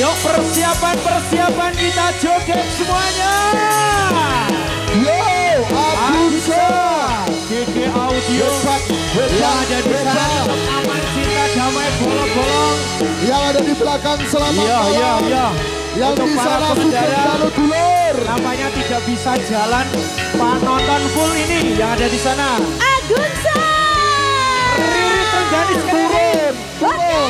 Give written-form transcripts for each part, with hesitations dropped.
Yuk persiapan kita joget semuanya. Yo, Agusa, GG Audio yang ada di sana tetap aman, cinta, damai, bolong-bolong. Yang ada di belakang selamat malam. Iya. Yang Untuk di para sana pengendara, super dulur. nampaknya tidak bisa jalan, penonton full ini yang ada di sana. Agunsa. Ririt Rengganis Turun. Oke.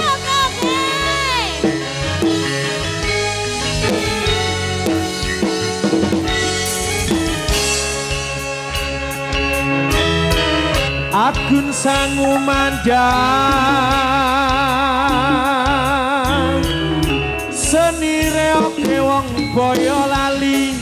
Agun sangu mandang seni reok wong Boyolali.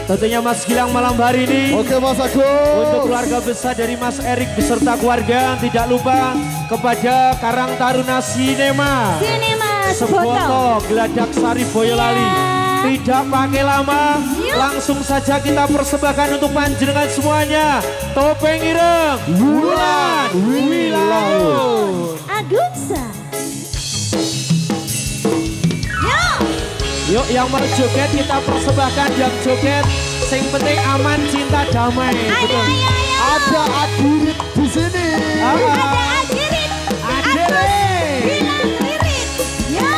Tentunya Mas Gilang malam hari ini Oke Mas Agus. untuk keluarga besar dari Mas Erik beserta keluarga. Tidak lupa kepada Karang Taruna Sinema Sini Mas, foto. Seboto Geladak Sari Boyolali. Ya. Tidak pakai lama, langsung saja kita persembahkan untuk panjenengan semuanya. Topeng Ireng, Wulan, Wilangun. Agunsa. Yuk yang mau joget kita persembahkan, yang joget sing penting aman, cinta, damai. Ayo. Ada Adirit di sini. Ada Adirit. Adirit. Bilang lirik. Yo.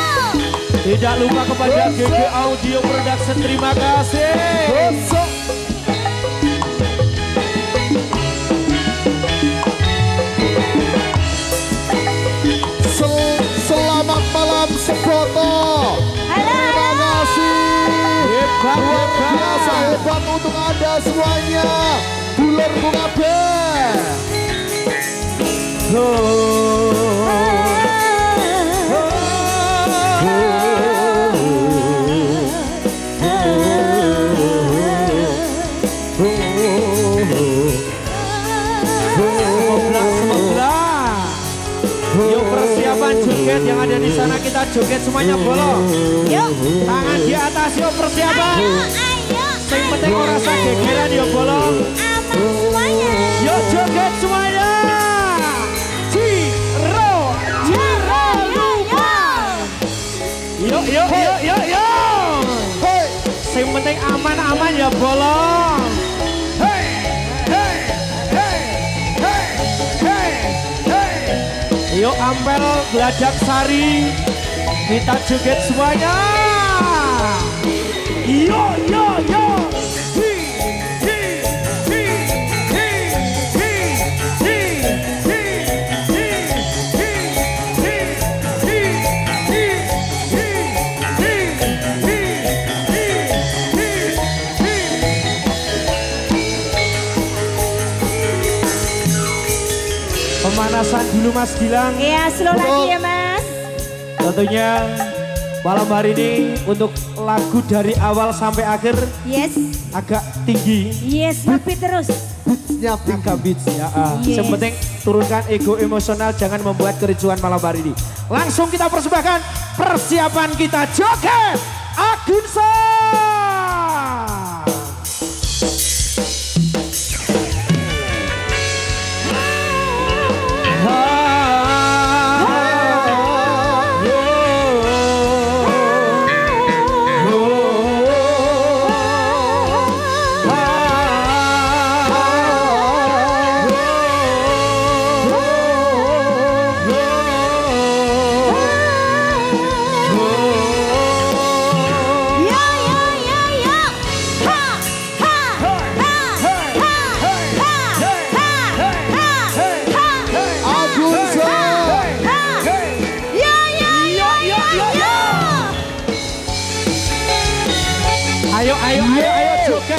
Tidak lupa kepada GG Audio Production, terima kasih. Besok. Selamat malam Seboto. Terima kasih. Hebat, Luar biasa hebat. hebat untuk Anda semuanya. Dulur kabeh. Semoga. Yuk persiapan joget yang ada di sana, kita joget semuanya bolong. Yuk. Tangan di atas, yuk persiapan. Ayo. Yang penting orang rasa gegeran, yuk bolong. Aman semuanya. Yuk joget semuanya. Ciro lupa. Yuk. Hei. Yang penting aman-aman ya bolong. Yuk Ampel Geladak Sari, kita joget semuanya. Yo. Pemanasan dulu Mas Gilang. Ya, slow lagi ya Mas. Tentunya malam hari ini untuk lagu dari awal sampai akhir Yes. agak tinggi. Yes, tapi terus. Nyapin. 3 beats ya. Yes. Yang penting turunkan ego emosional, jangan membuat kericuan malam hari ini. Langsung kita persembahkan persiapan kita joget Agunsa.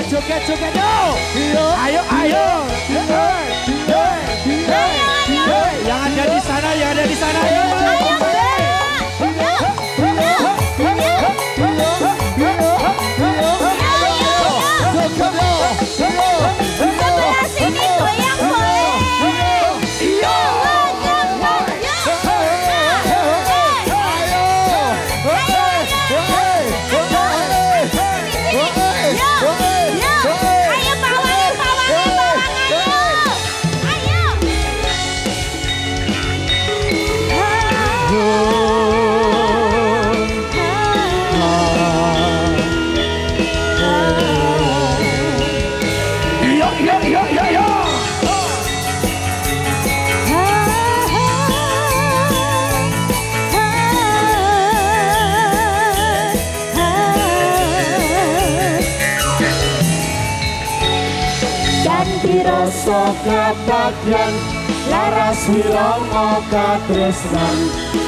Ayo joget yo. Ayo. Yang ada di sana yo. Sebelah sini goyang boleh. Ayo bawangan. Ayo. rasa kabagyan laras wiromo katresnan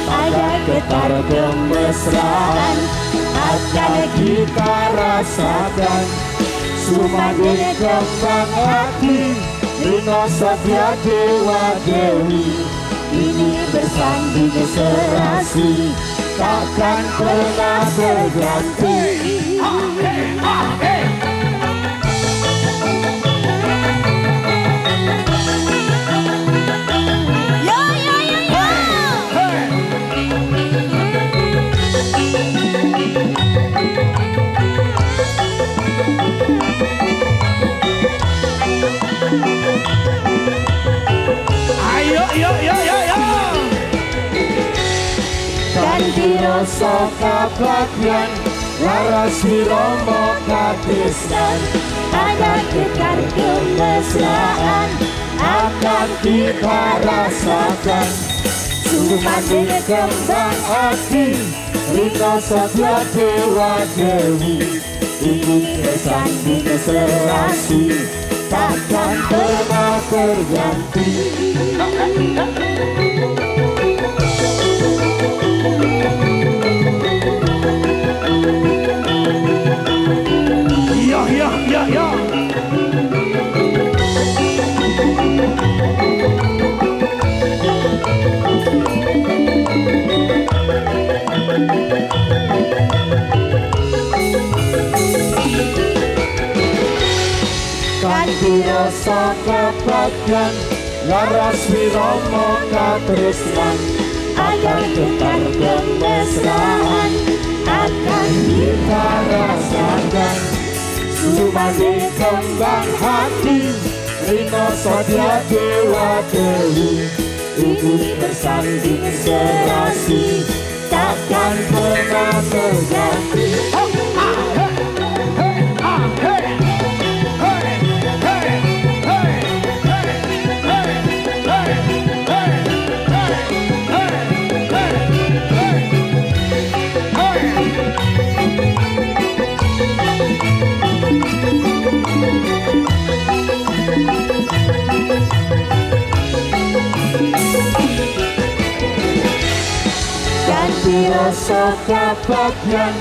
pada getar kemesraan akan kita rasakan sumadil kembang hati Rino Satya Dewa Dewi ini bersanding serasi takkan pernah berganti. Ganti rasa kabagyan laras wiromo katresnan ada getar kemesraan akan kita rasakan sumadil kembang hati Rino Satya Dewa Dewi ini bersanding serasi takkan pernah terganti. Ya. Ganti rasa kabagyan laras wiromo katresnan akan getar kemesraan akan kita rasakan sumadil kembang hati Rino Satya Dewa Dewi ini bersanding serasi takkan pernah terganti. Ganti rasa kabagyan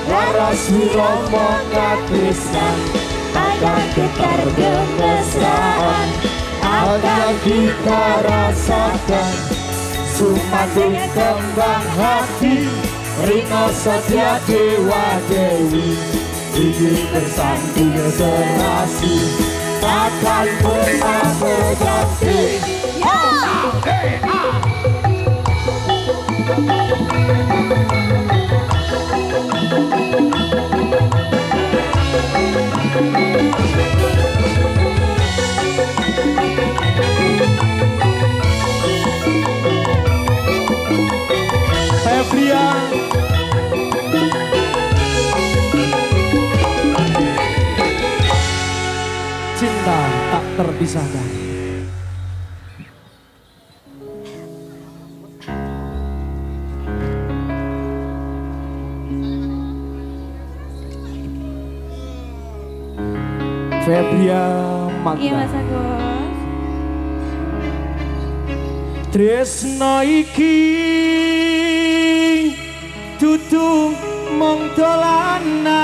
laras wiromo katresnan akan getar kemesraan akan kita rasakan sumadil kembang hati Rino Satya Dewa Dewi ini bersanding serasi takkan pernah berganti. Febria cinta tak terpisahkan. Febria Magda. Iya Mas Agus. Tresno iki dudu mung dolanan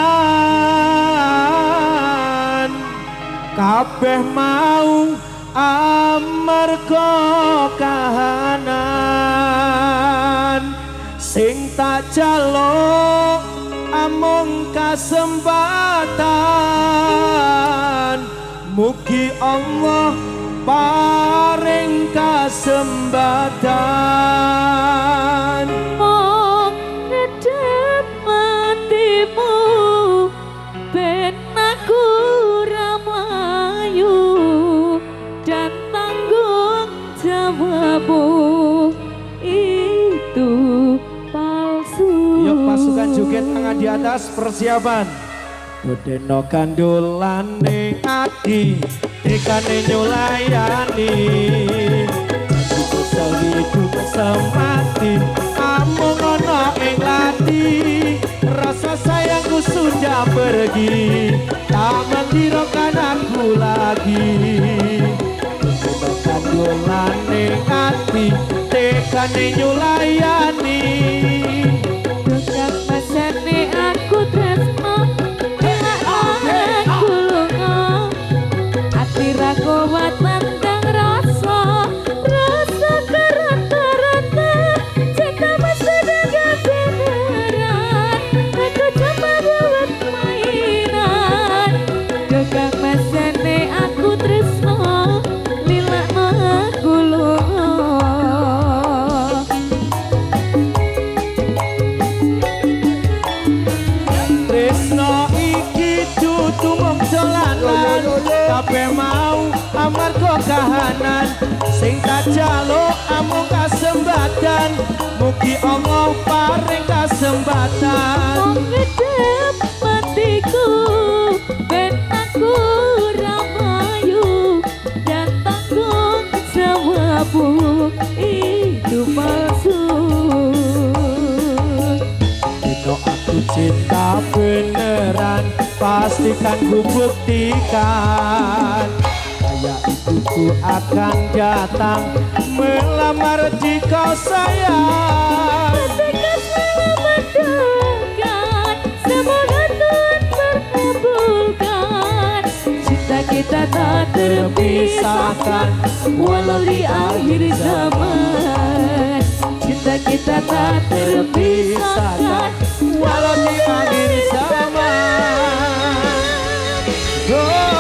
kabeh mau amarga kahanan sing tak jaluk amung kasempatan mugi Allah paring kasempatan Mong ngedep matimu ben aku ramayu dan tanggung jawabmu itu palsu. Yuk pasukan joget tangan di atas persiapan. Dodeno kandolane ati tekane nyulayani Kusel hidup semati amung ana ing lati rasa sayangku sudah pergi tak menghiraukan aku lagi liyane nyulayani. Tukang mesene aku tresno Hilak aku lunga Ati ra kuat nandang rasa Rasa kerata-rata Cinta mesti dengan beneran Aku cuma buat mainan Tukang mesene aku tresno Hilak aku lunga Tresno iki dudu mung dolanan, kabeh mau amarga kahanan. Sing tak jaluk amung kasembatan, mugi Allah paring kasempatan. Wong ngedep matiku ben aku ramayu dan tanggung jawabku itu palsu. Dino aku cinta beneran, pastikan ku buktikan. Kayak ibuku akan datang melamar jika sayang. Ketika selalu mendoakan semoga Tuhan perkabulkan cinta kita tak terpisahkan walau di akhir zaman. Cinta kita tak terpisahkan walau di akhir zaman. Oh.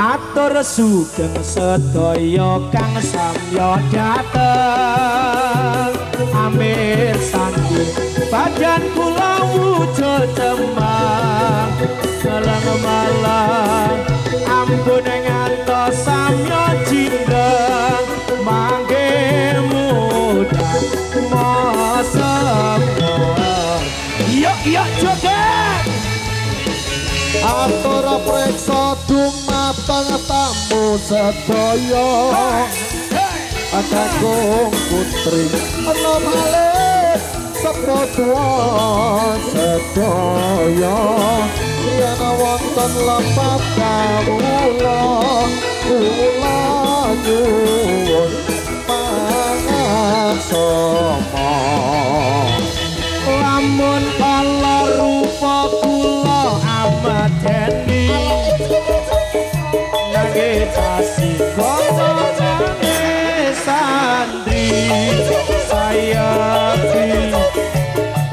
Atur sugeng sedaya kang samya dateng amir sandi badan kula wujud cemang seleng malang ampun ngantos samya jindeng mangke mudah mosem yuk joget. Atur preksa dumateng tamu sedaya Kakung putri enom alit sepadha sedaya yen wonten lepat kawula kula nyuwun pangaksama lamun Allah rupa kula amadeni nanging tasih kono sandri saya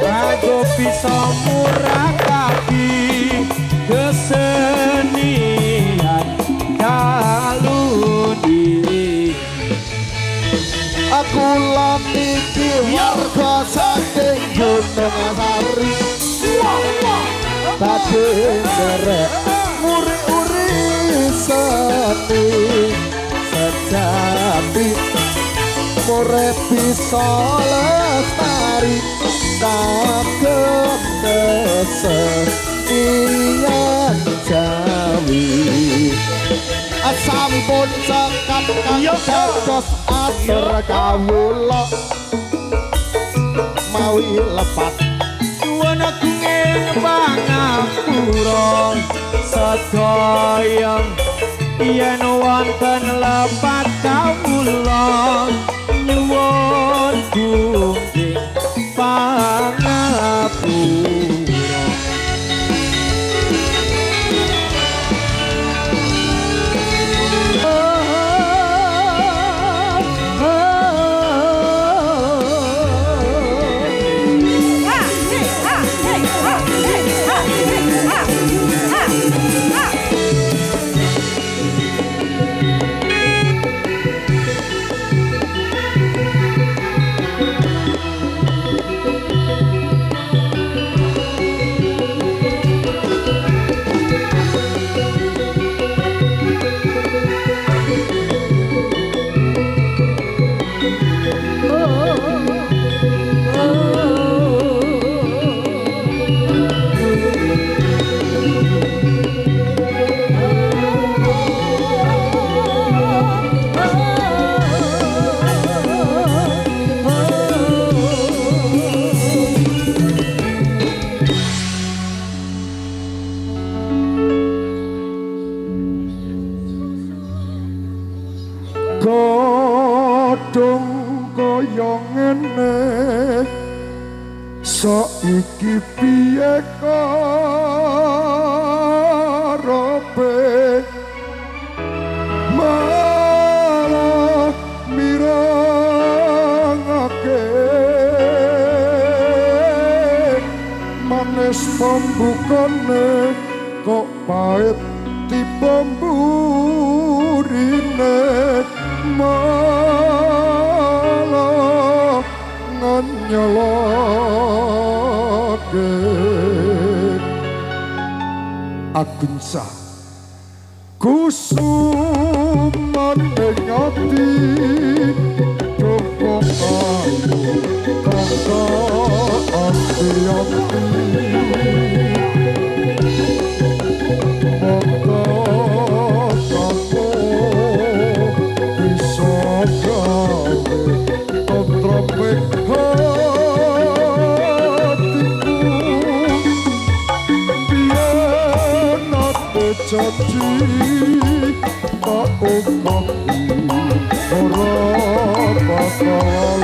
aku bisa murakabi kesenian kaluni. aku lan iki warga saking Gunung Sari badhe nderek muri-uri seni sejati urip bisa lestari kagem kesenian Jawi sampun cekap dados atur kawula mawi lepat Nuwun agunging pangapura sedaya yen wonten lepat kawula nyuwun gunging pangapura. godhong kaya ngene saiki piye karepe malah mirangake manis pembukane kok pahit tiba mburine malah nganyalake Agunsa kusuman ing ati cukup aku kanggo ati-ati janji tak ungkapi ora bakal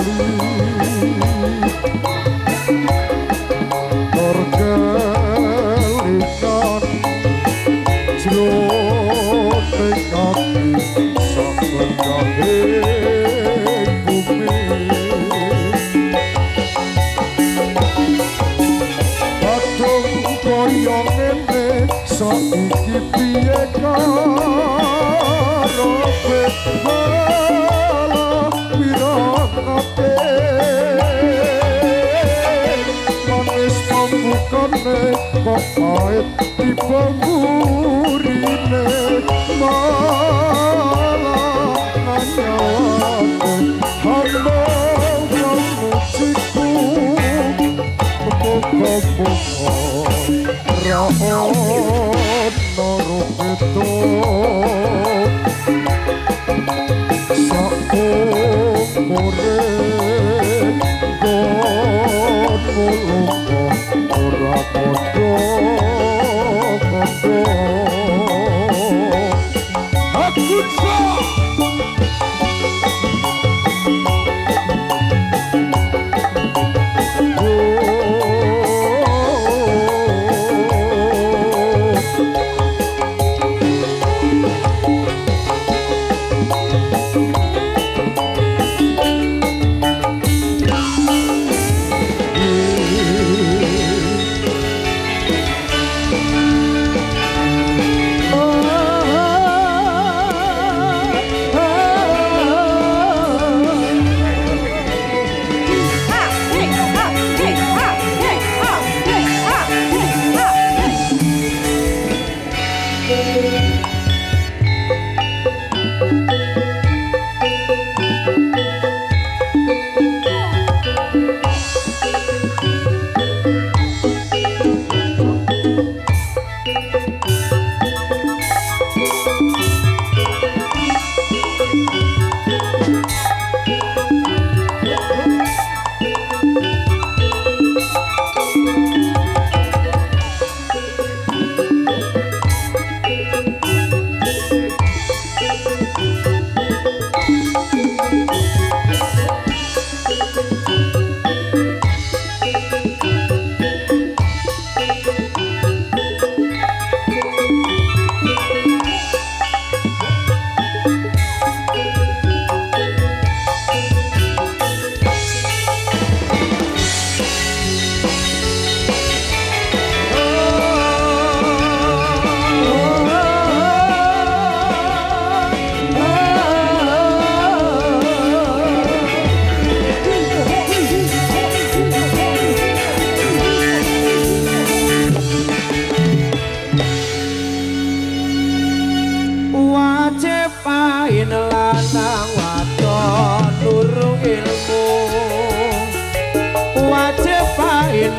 terkelikan jroning ati sabengahe bumi padung koyo ngene saiki piye karepe malah mirangake manis pembukane kok pahit tiba mburine malah nganyalake hamba musikku muka-muka raon naruh itu sakung korek gon mulungko ora kodo-kodo Agunsa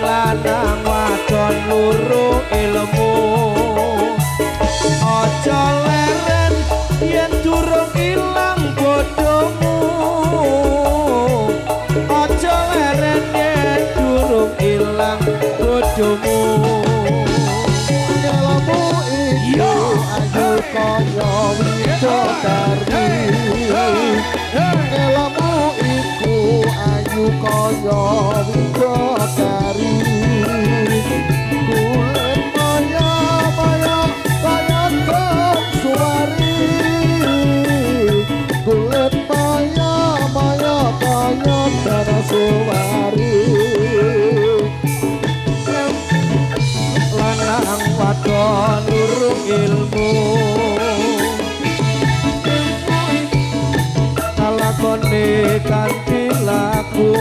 lanang wadon loro ilmu aja leren yen durung ilang bodhomu aja leren yen durung ilang bodhomu nyelamu iki ayo kaya widodari suwari lanang wadon urung ilmu kalakone kanthi laku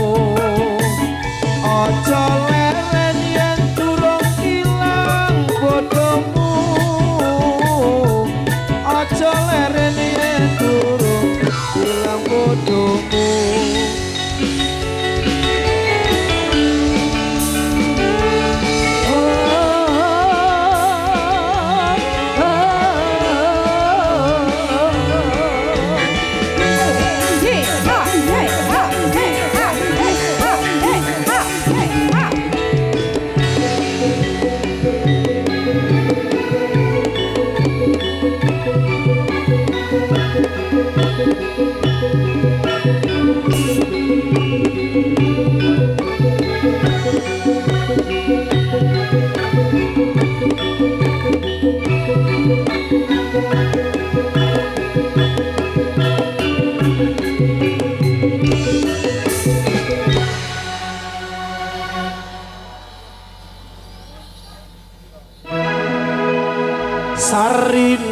aja leren yen durung ilang bodohmu aja leren yen durung ilang bodohmu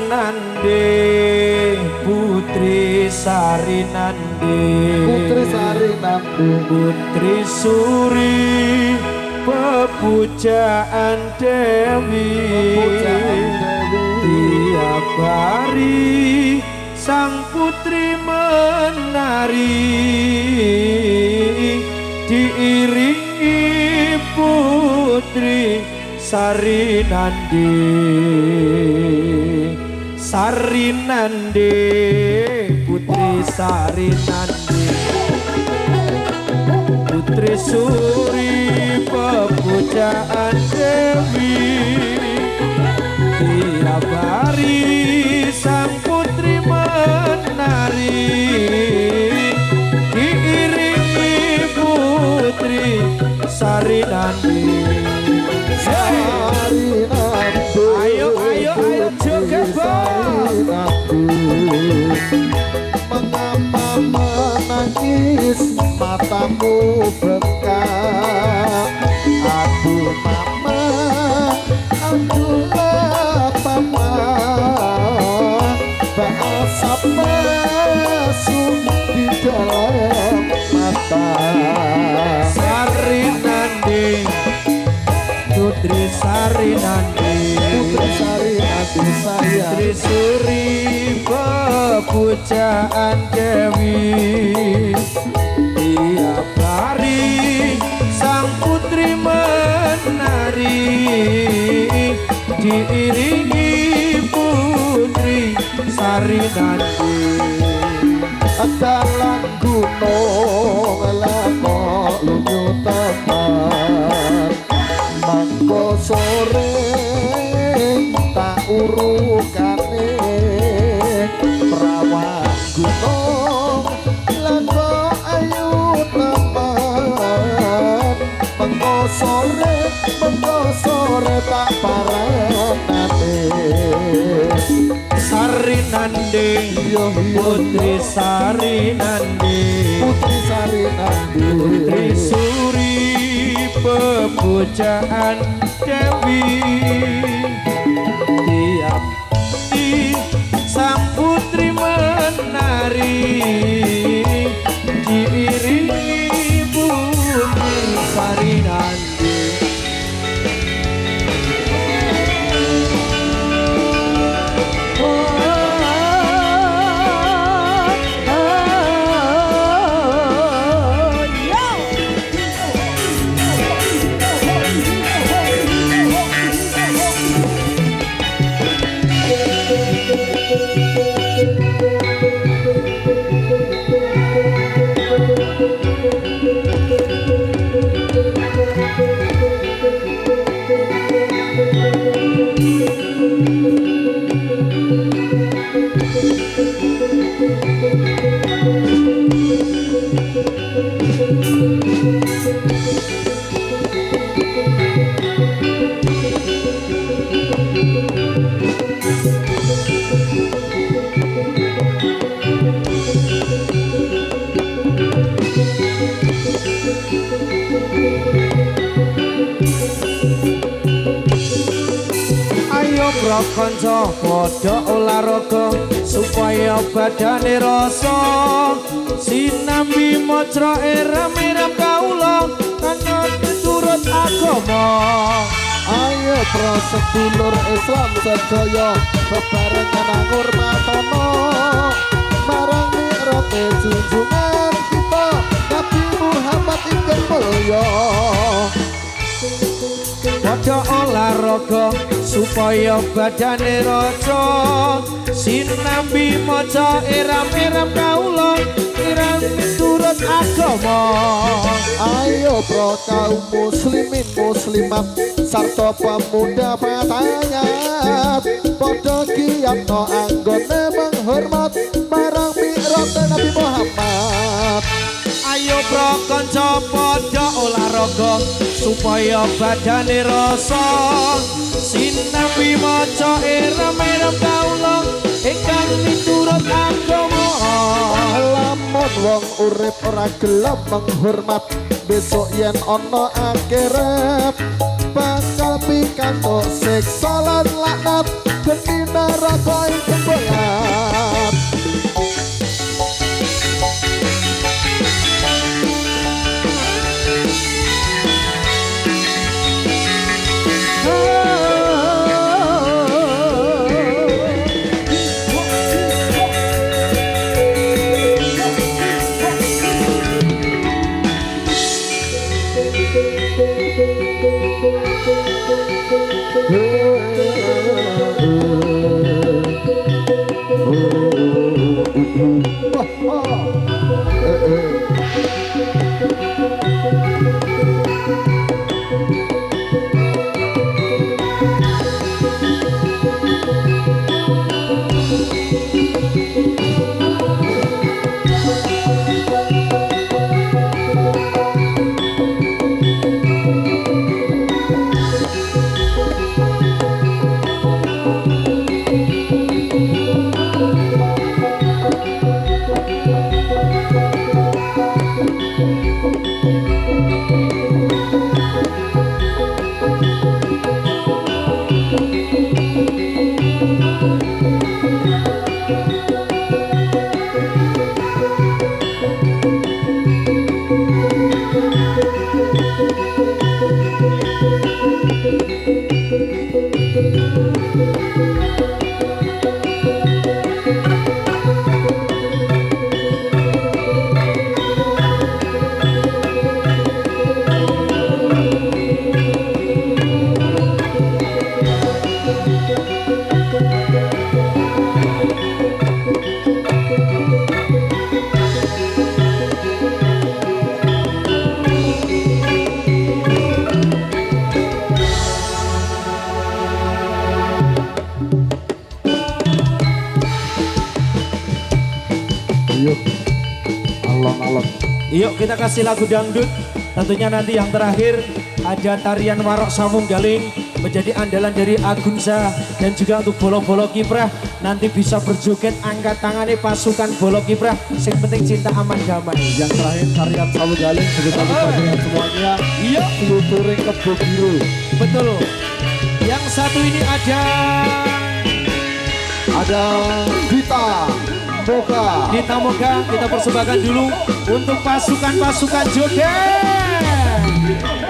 Sarinande Putri Sarinande Putri Sarinande Putri Suri Pepujaan Dewi Tiap hari sang putri menari diiringi Putri Sarinande Sarinande Putri Sarinande Putri Suri Pepujaan Dewi tiap hari sang putri menari diiringi Putri Sarinande ayo joget mengapa menangis matamu bekak aduh mama aduhlah papa bahasa masuk di dalam mata Sarinande Putri Sarinande Putri Sarinande saya Putri Suri Pepujaan Dewi tiap hari sang putri menari diiringi Putri Sarinande dalam gunung lakok lunyu teman mangko sore tak urukane perawan gunung lakok ayu teman mangko sore tak paranane Sarinande Putri Sarinande Putri Sarinande Putri Suri Pepujaan Dewi tiap hari sang putri menari diiringi Putri Sarinande prakanca padha olahraga supaya badane rasa sinambi mocro eram-eram kaula kana turut agama. Ayo pro sedulur Islam sedaya bebarengan ngurmatono marang mirote junjungan kita Nabi Muhammad ingkang mulya. Padha olahraga supaya badane raja sinambi maca eram-eram kaula iram turut agama. Ayo pro kaum muslimin muslimat sarta pemuda patayat padha giyatno anggone menghormat marang mirote Nabi Muhammad. Ayo prakanca padha olahraga supaya badane rasa sinambi maca eram-eram kaula ingkang miturut agama. Lamun wong urip ora gelem menghormat besok yen ana akhirat bakal pikantuk siksa lan laknat geni neraka ingkang berat. Yuk, alon-alon. Yuk kita kasih lagu dangdut. Tentunya nanti yang terakhir ada tarian Warok Samung Galing menjadi andalan dari Agunza. Dan juga untuk bolo-bolo kiprah nanti bisa berjoget angkat tangannya pasukan bolo kiprah. Yang penting cinta aman damai. Yang terakhir tarian Samung Galing sebentar dengan semuanya. Iya, Seluturing Kebo Biru. betul. Yang satu ini ada Dita Moga. Dita Moga, kita persembahkan dulu untuk pasukan-pasukan joget.